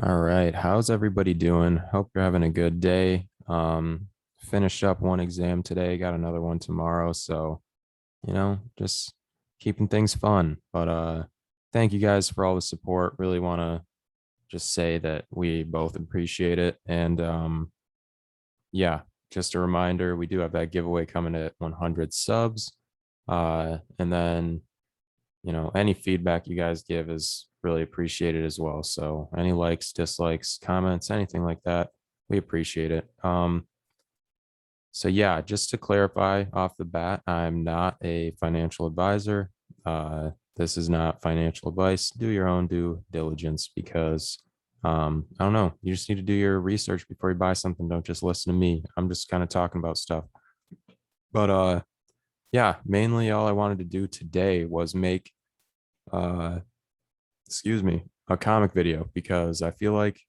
All right. How's everybody doing? Hope you're having a good day. Finished up one exam today, got another one tomorrow. So, just keeping things fun. But thank you guys for all the support. Really want to just say that we both appreciate it. And yeah, just a reminder, we do have that giveaway coming at 100 subs. And then any feedback you guys give is really appreciated as well. So any likes, dislikes, comments, anything like that, we appreciate it. So yeah, just to clarify off the bat, I'm not a financial advisor. This is not financial advice. Do your own due diligence because I don't know. You just need to do your research before you buy something. Don't just listen to me. I'm just kind of talking about stuff. But yeah, mainly all I wanted to do today was make uh excuse me, a comic video because I feel like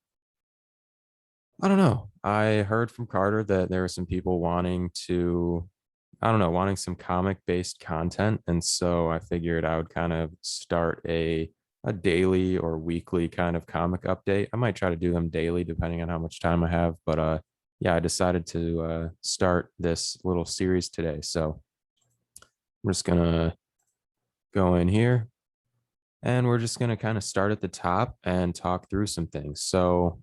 I don't know. I heard from Carter that there are some people wanting to, I don't know, wanting some comic based content. And so I figured I would kind of start a daily or weekly kind of comic update. I might try to do them daily depending on how much time I have. But yeah, I decided to start this little series today. So I'm just gonna go in here and we're just gonna kind of start at the top and talk through some things. So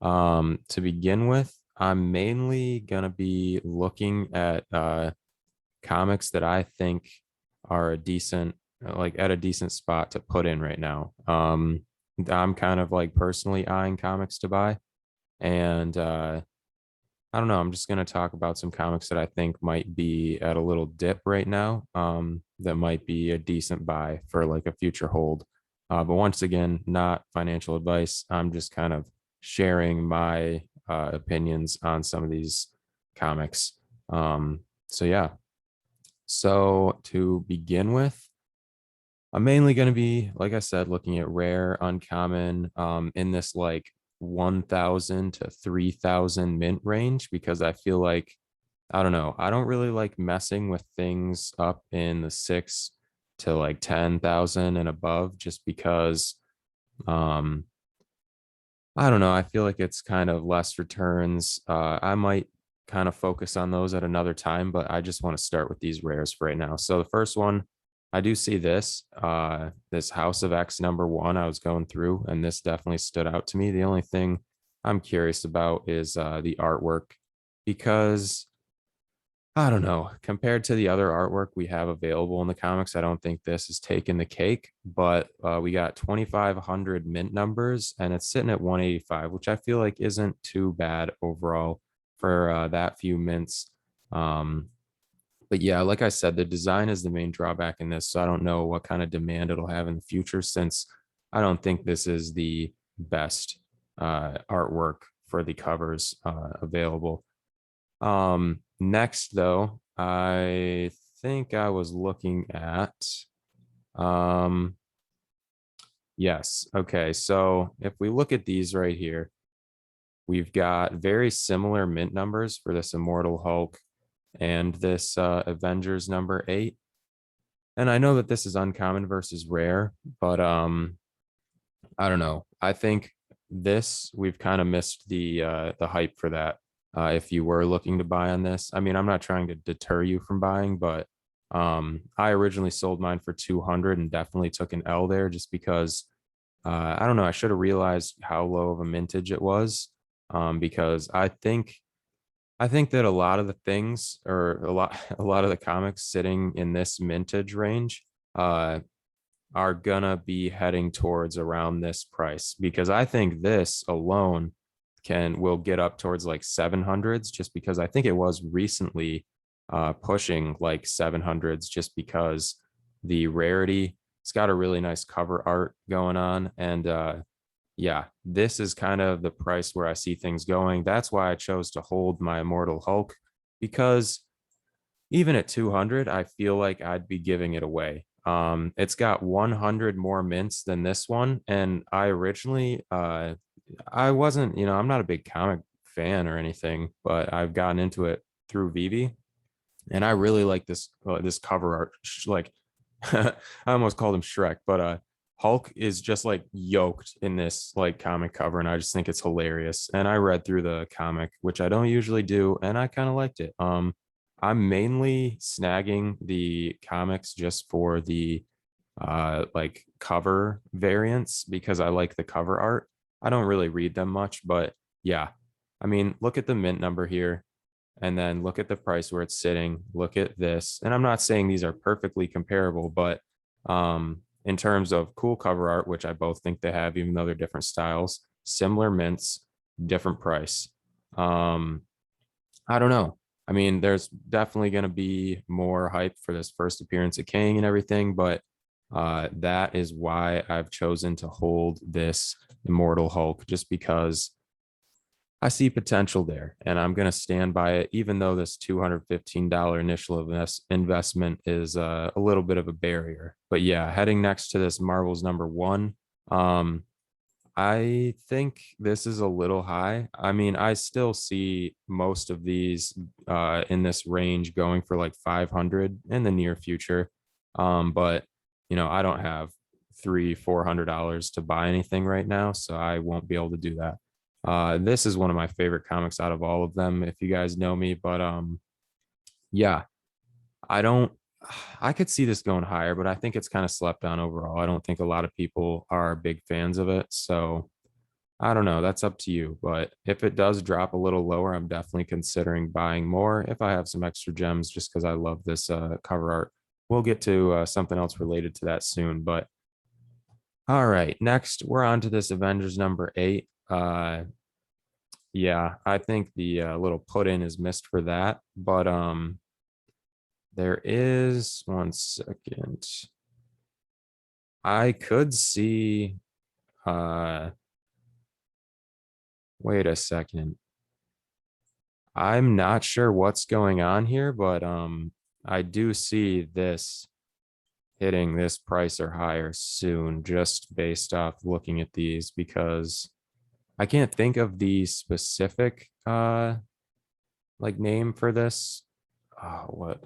to begin with, I'm mainly gonna be looking at comics that I think are a decent, like at a decent spot to put in right now. I'm kind of like personally eyeing comics to buy, and I don't know. I'm just gonna talk about some comics that I think might be at a little dip right now. That might be a decent buy for like a future hold. But once again, not financial advice. I'm just kind of sharing my opinions on some of these comics. So yeah. So to begin with, I'm mainly going to be, like I said, looking at rare, uncommon, in this like 1,000 to 3,000 mint range because I feel like I don't know. I don't really like messing with things up in the six to like 10,000 and above just because um I don't know. I feel like it's kind of less returns. I might kind of focus on those at another time, but I just want to start with these rares for right now. So the first one, I do see this House of X #1 I was going through, and this definitely stood out to me. The only thing I'm curious about is the artwork because I don't know. Compared to the other artwork we have available in the comics, I don't think this is taking the cake. But we got 2,500 mint numbers, and it's sitting at 185, which I feel like isn't too bad overall for that few mints. Um, but yeah, like I said, the design is the main drawback in this. So I don't know what kind of demand it'll have in the future, since I don't think this is the best artwork for the covers available. Next though, I think I was looking at um yes. Okay, so if we look at these right here, we've got very similar mint numbers for this Immortal Hulk and this Avengers #8. And I know that this is uncommon versus rare, but I don't know. I think this we've kind of missed the hype for that. If you were looking to buy on this, I mean, I'm not trying to deter you from buying, but I originally sold mine for 200 and definitely took an L there just because I don't know. I should have realized how low of a mintage it was, because I think that a lot of the things or a lot of the comics sitting in this mintage range uh are gonna be heading towards around this price because I think this alone will get up towards like 700s just because I think it was recently pushing like 700s just because the rarity, it's got a really nice cover art going on. And yeah, this is kind of the price where I see things going. That's why I chose to hold my Immortal Hulk, because even at 200, I feel like I'd be giving it away. It's got 100 more mints than this one, and I originally, I wasn't, I'm not a big comic fan or anything, but I've gotten into it through Vivi, and I really like this cover art. Like, I almost called him Shrek, but Hulk is just like yoked in this like comic cover, and I just think it's hilarious. And I read through the comic, which I don't usually do, and I kind of liked it. I'm mainly snagging the comics just for the like cover variants because I like the cover art. I don't really read them much, but yeah. I mean, look at the mint number here and then look at the price where it's sitting. Look at this. And I'm not saying these are perfectly comparable, but in terms of cool cover art, which I both think they have, even though they're different styles, similar mints, different price. Um, I don't know. I mean, there's definitely going to be more hype for this first appearance of King and everything, but that is why I've chosen to hold this Immortal Hulk, just because I see potential there and I'm going to stand by it, even though this $215 initial investment is a little bit of a barrier. But yeah, heading next to this Marvel's #1, um, I think this is a little high. I mean, I still see most of these in this range going for like 500 in the near future. But I don't have $300-400 to buy anything right now, so I won't be able to do that. This is one of my favorite comics out of all of them, if you guys know me. But yeah, I don't. I could see this going higher, but I think it's kind of slept on overall. I don't think a lot of people are big fans of it, so I don't know. That's up to you. But if it does drop a little lower, I'm definitely considering buying more if I have some extra gems, just because I love this cover art. We'll get to something else related to that soon. But all right, next we're on to this Avengers #8. Yeah, I think the little put in is missed for that. But there is 1 second. I could see wait a second. I'm not sure what's going on here, but I do see this hitting this price or higher soon, just based off looking at these, because I can't think of the specific like name for this. What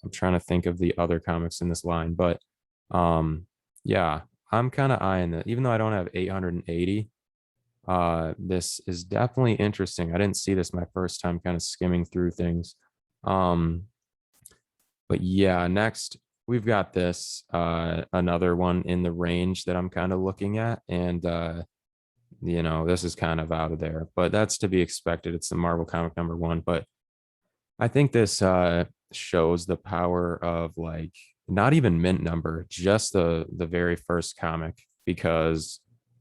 I'm trying to think of the other comics in this line, but yeah, I'm kind of eyeing it, even though I don't have 880. This is definitely interesting. I didn't see this my first time kind of skimming through things. Um, but yeah, next we've got this another one in the range that I'm kind of looking at, and this is kind of out of there, but that's to be expected. It's the Marvel comic #1, but I think this shows the power of like not even mint number, just the very first comic, because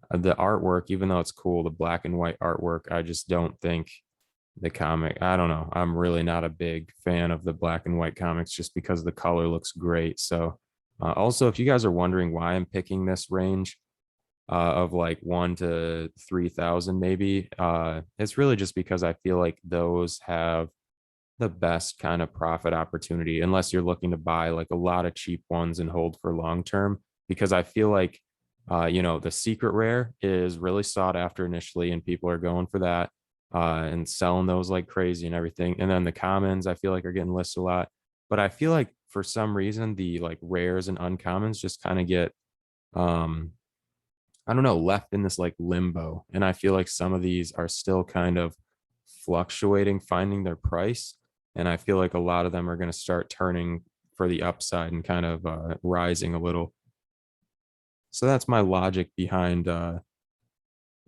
the artwork, even though it's cool, the black and white artwork, I just don't think the comic, I don't know. I'm really not a big fan of the black and white comics just because the color looks great. So also, if you guys are wondering why I'm picking this range of like 1 to 3,000, maybe, it's really just because I feel like those have the best kind of profit opportunity, unless you're looking to buy like a lot of cheap ones and hold for long term. Because I feel like, the secret rare is really sought after initially, and people are going for that and selling those like crazy and everything. And then the commons, I feel like, are getting listed a lot. But I feel like for some reason, the like rares and uncommons just kind of get, um, I don't know, left in this like limbo. And I feel like some of these are still kind of fluctuating, finding their price. And I feel like a lot of them are going to start turning for the upside and kind of rising a little. So that's my logic behind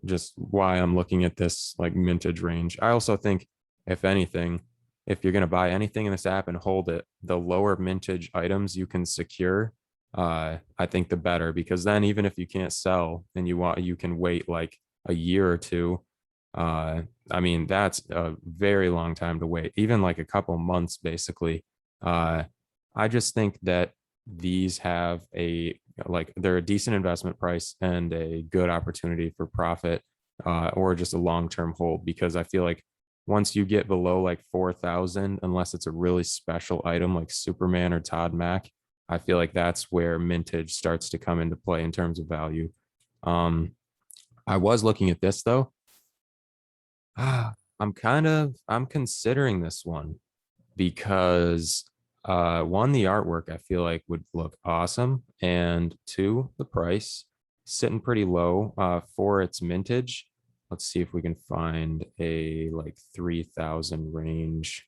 just why I'm looking at this like mintage range. I also think, if anything, if you're going to buy anything in this app and hold it, the lower mintage items you can secure, I think the better, because then even if you can't sell and you can wait like a year or two. I mean, that's a very long time to wait, even like a couple months, basically. Uh, I just think that these have they're a decent investment price and a good opportunity for profit, or just a long-term hold, because I feel like once you get below like 4,000, unless it's a really special item like Superman or Todd Mac, I feel like that's where mintage starts to come into play in terms of value. Um, I was looking at this though. I'm considering this one because one, the artwork I feel like would look awesome, and two, the price. sitting pretty low for its mintage. Let's see if we can find a like 3,000 range.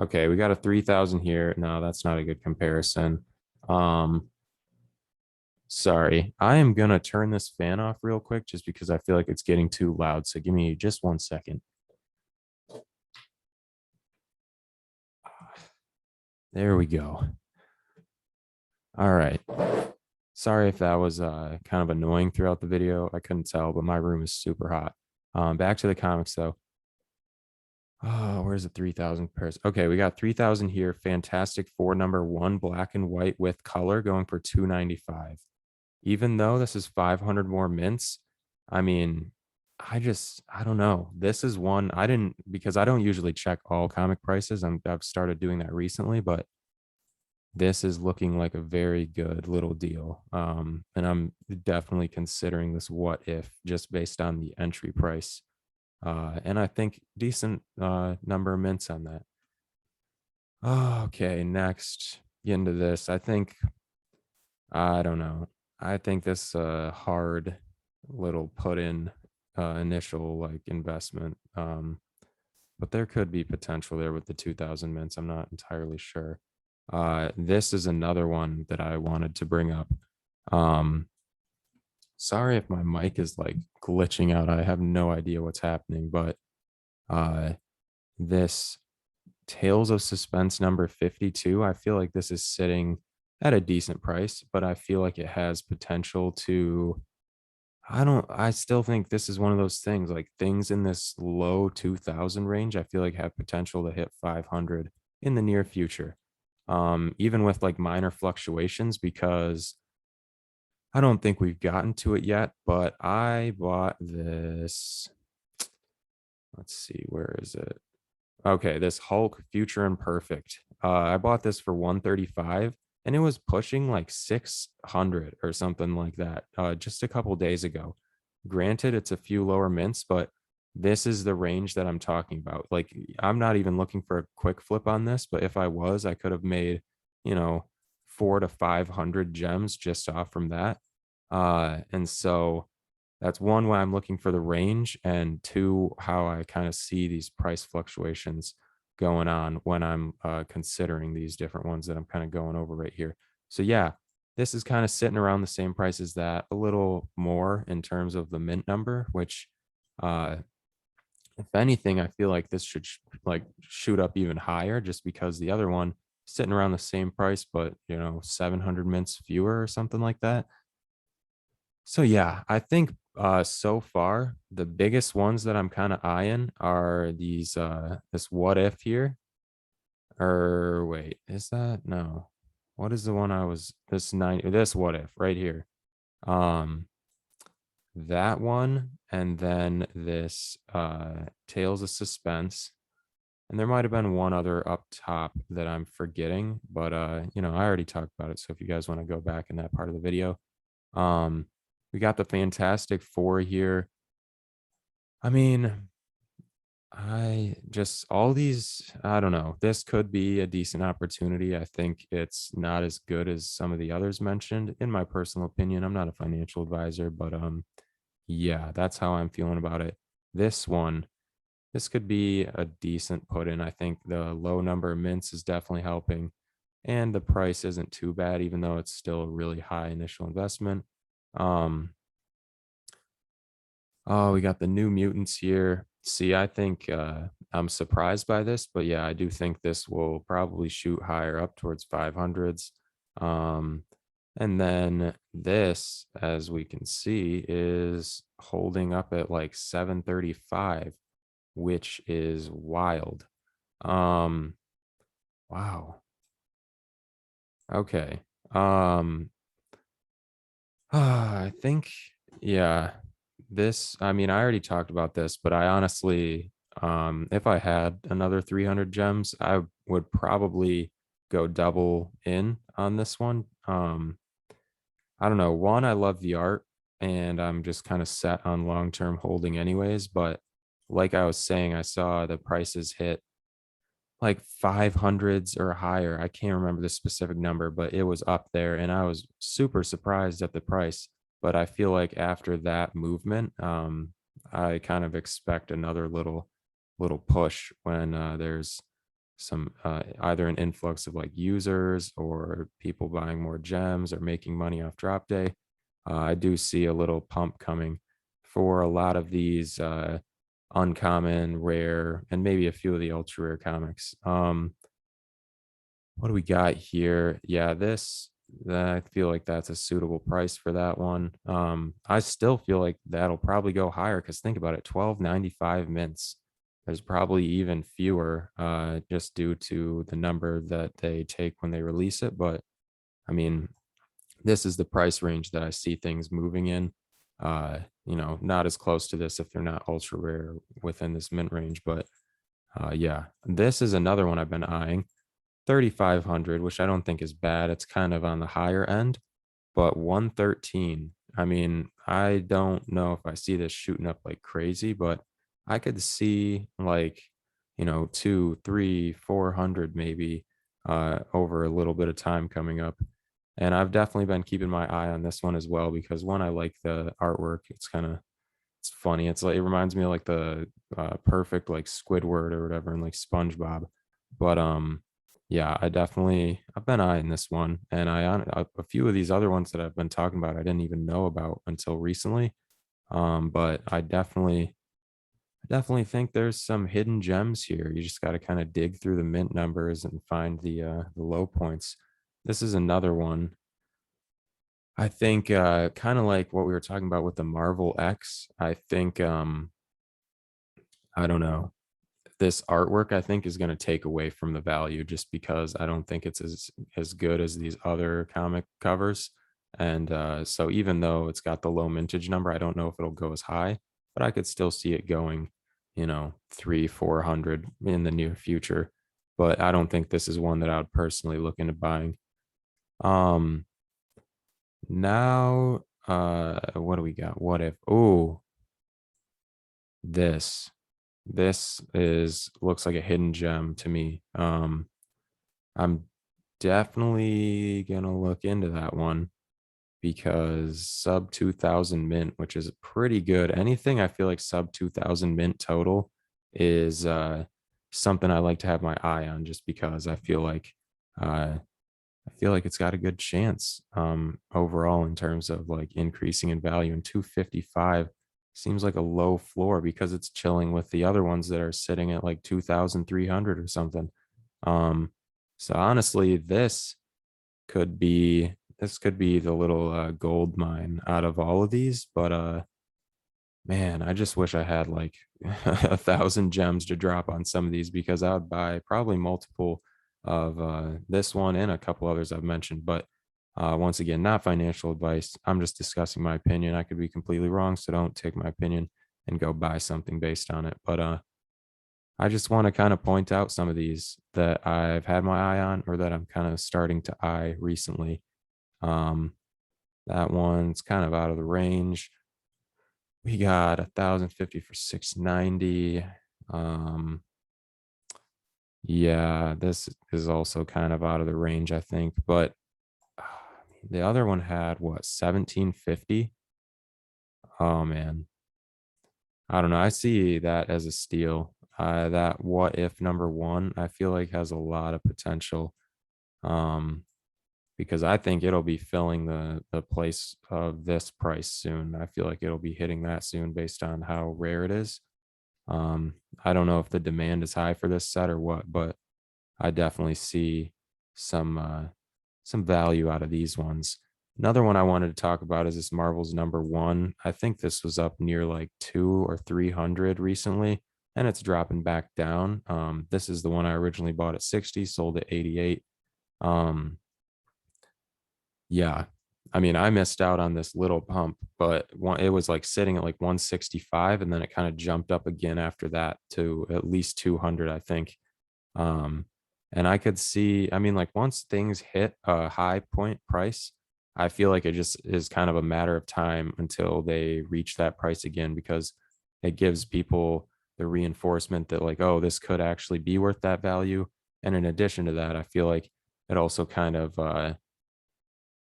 Okay, we got a 3,000 here. No, that's not a good comparison. Um, Sorry, I am gonna turn this fan off real quick just because I feel like it's getting too loud. So give me just 1 second. There we go. All right. Sorry if that was kind of annoying throughout the video. I couldn't tell, but my room is super hot. Back to the comics though. Oh, where's the 3,000 pairs? Okay, we got 3,000 here. Fantastic Four #1 black and white with color going for 295. Even though this is 500 more mints, I mean, I don't know. This is one I didn't because I don't usually check all comic prices. I've started doing that recently, but this is looking like a very good little deal. And I'm definitely considering this what if just based on the entry price. And I think decent number of mints on that. Okay, next, get into this. I don't know. I think this hard little put in initial like investment. But there could be potential there with the 2,000 mints. I'm not entirely sure. This is another one that I wanted to bring up. Um, Sorry if my mic is like glitching out. I have no idea what's happening, but uh, this Tales of Suspense number 52, I feel like this is sitting at a decent price, but I feel like it has potential to I still think this is one of those things like things in this low 2000 range, I feel like have potential to hit 500 in the near future. Even with like minor fluctuations because I don't think we've gotten to it yet, but I bought this. Let's see, where is it? Okay, this Hulk Future Imperfect. I bought this for 135 and it was pushing like 600 or something like that just a couple days ago. Granted, it's a few lower mints, but this is the range that I'm talking about. Like, I'm not even looking for a quick flip on this, but if I was, I could have made, you know, 400 to 500 gems just off from that. And so that's one why I'm looking for the range, and two, how I kind of see these price fluctuations going on when I'm considering these different ones that I'm kind of going over right here. So yeah, this is kind of sitting around the same price as that, a little more in terms of the mint number, which uh, if anything, I feel like this should like shoot up even higher just because the other one sitting around the same price, but 700 mints fewer or something like that. So yeah, I think so far the biggest ones that I'm kind of eyeing are these this what if here. Or wait, is that no? What is the one I was this what if right here? Um that one and then this Tales of Suspense. And there might have been one other up top that I'm forgetting, but I already talked about it. So if you guys want to go back in that part of the video, um, we got the Fantastic Four here. I mean, I just all these, I don't know. This could be a decent opportunity. I think it's not as good as some of the others mentioned, in my personal opinion. I'm not a financial advisor, but yeah, that's how I'm feeling about it. This one, this could be a decent put in. I think the low number of mints is definitely helping, and the price isn't too bad, even though it's still a really high initial investment. Um, Oh, we got the New Mutants here. See, I think I'm surprised by this, but yeah, I do think this will probably shoot higher up towards 500s. Um, and then this, as we can see, is holding up at like 735, which is wild. Um, wow. Okay. Um, I think, yeah, I mean, I already talked about this, but I honestly, if I had another 300 gems, I would probably go double in on this one. I don't know. One, I love the art and I'm just kind of set on long-term holding anyways, but like I was saying, I saw the prices hit like 500s or higher. I can't remember the specific number, but it was up there and I was super surprised at the price. but I feel like after that movement, I kind of expect another little push when there's some either an influx of like users or people buying more gems or making money off drop day. I do see a little pump coming for a lot of these uncommon, rare, and maybe a few of the ultra rare comics. What do we got here? Yeah, I feel like that's a suitable price for that one. I still feel like that'll probably go higher because think about it, 12.95 mints. There's probably even fewer just due to the number that they take when they release it. But I mean, this is the price range that I see things moving in. Not as close to this if they're not ultra rare within this mint range. But yeah, this is another one I've been eyeing. 3,500, which I don't think is bad. It's kind of on the higher end, but 113. I mean, I don't know if I see this shooting up like crazy, but I could see like, two, three, 400 maybe over a little bit of time coming up. And I've definitely been keeping my eye on this one as well because one, I like the artwork. It's funny. It's like it reminds me of like the perfect like Squidward or whatever and like SpongeBob. But yeah, I've been eyeing this one, and a few of these other ones that I've been talking about I didn't even know about until recently. But I definitely think there's some hidden gems here. You just got to kind of dig through the mint numbers and find the low points. This is another one. I think kind of like what we were talking about with the Marvel X. I think I don't know. This artwork I think is going to take away from the value just because I don't think it's as good as these other comic covers. And so even though it's got the low mintage number, I don't know if it'll go as high, but I could still see it going, three, 400 in the near future. But I don't think this is one that I would personally look into buying. Um, Now, what do we got? What if? Oh, this. This is looks like a hidden gem to me. I'm definitely gonna look into that one because sub 2000 mint, which is pretty good. Anything I feel like sub 2000 mint total is something I like to have my eye on just because I feel like it's got a good chance overall in terms of like increasing in value. And 255 seems like a low floor because it's chilling with the other ones that are sitting at like 2,300 or something. Um, so honestly, this could be the little gold mine out of all of these. But man, I just wish I had like 1,000 gems to drop on some of these because I would buy probably multiple of this one and a couple others I've mentioned. But once again, not financial advice. I'm just discussing my opinion. I could be completely wrong, so don't take my opinion and go buy something based on it. But I just want to kind of point out some of these that I've had my eye on or that I'm kind of starting to eye recently. Um, that one's kind of out of the range. We got 1,050 for 690. Um, yeah, this is also kind of out of the range, I think. But the other one had what, 1750? Oh man. I don't know. I see that as a steal. That what if number one, I feel like has a lot of potential. Um, because I think it'll be filling the place of this price soon. I feel like it'll be hitting that soon based on how rare it is. Um, I don't know if the demand is high for this set or what, but I definitely see some some value out of these ones. Another one I wanted to talk about is this Marvel's number one. I think this was up near like 200 or 300 recently, and it's dropping back down. This is the one I originally bought at 60, sold at 88. Um, yeah, I mean, I missed out on this little pump, but it was like sitting at like 165, and then it kind of jumped up again after that to at least 200, I think. Um, and I could see, I mean, like once things hit a high point price, I feel like it just is kind of a matter of time until they reach that price again because it gives people the reinforcement that, like, oh, this could actually be worth that value. And in addition to that, I feel like it also kind of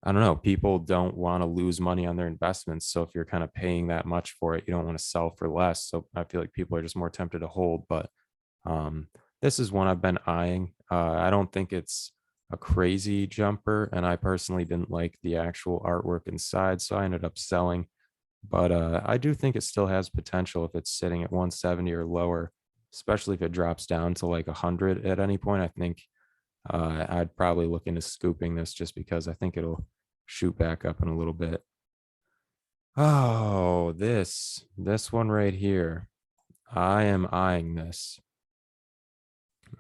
I don't know, people don't want to lose money on their investments. So if you're kind of paying that much for it, you don't want to sell for less. So I feel like people are just more tempted to hold. But um, this is one I've been eyeing. I don't think it's a crazy jumper, and I personally didn't like the actual artwork inside, so I ended up selling. But I do think it still has potential if it's sitting at 170 or lower, especially if it drops down to like 100 at any point. I think I'd probably look into scooping this just because I think it'll shoot back up in a little bit. Oh, this one right here. I am eyeing this.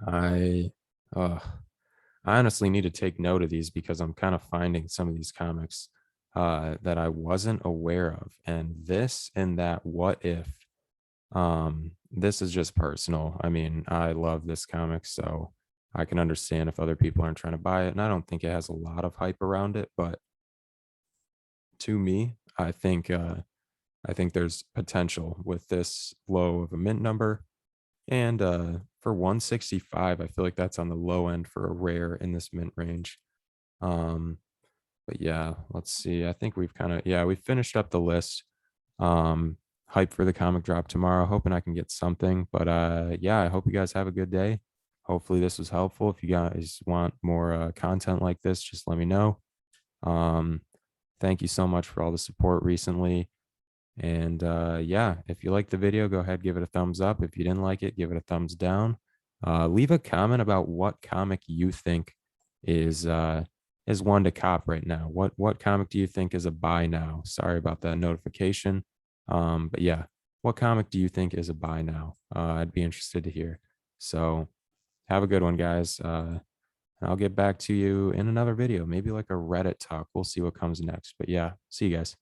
I uh I honestly need to take note of these because I'm kind of finding some of these comics that I wasn't aware of. And this and that what if this is just personal. I mean, I love this comic, so I can understand if other people aren't trying to buy it. And I don't think it has a lot of hype around it, but to me, I think there's potential with this low of a mint number. And for 165, I feel like that's on the low end for a rare in this mint range. Um, but yeah, let's see. I think we've kind of yeah, we finished up the list. Hype for the comic drop tomorrow, hoping I can get something. But yeah, I hope you guys have a good day. Hopefully this was helpful. If you guys want more content like this, just let me know. Um, thank you so much for all the support recently. And yeah, if you liked the video, go ahead, give it a thumbs up. If you didn't like it, give it a thumbs down. Leave a comment about what comic you think is one to cop right now. What comic do you think is a buy now? Sorry about that notification. But yeah, what comic do you think is a buy now? I'd be interested to hear. So have a good one, guys. And I'll get back to you in another video, maybe like a Reddit talk. We'll see what comes next. But yeah, see you guys.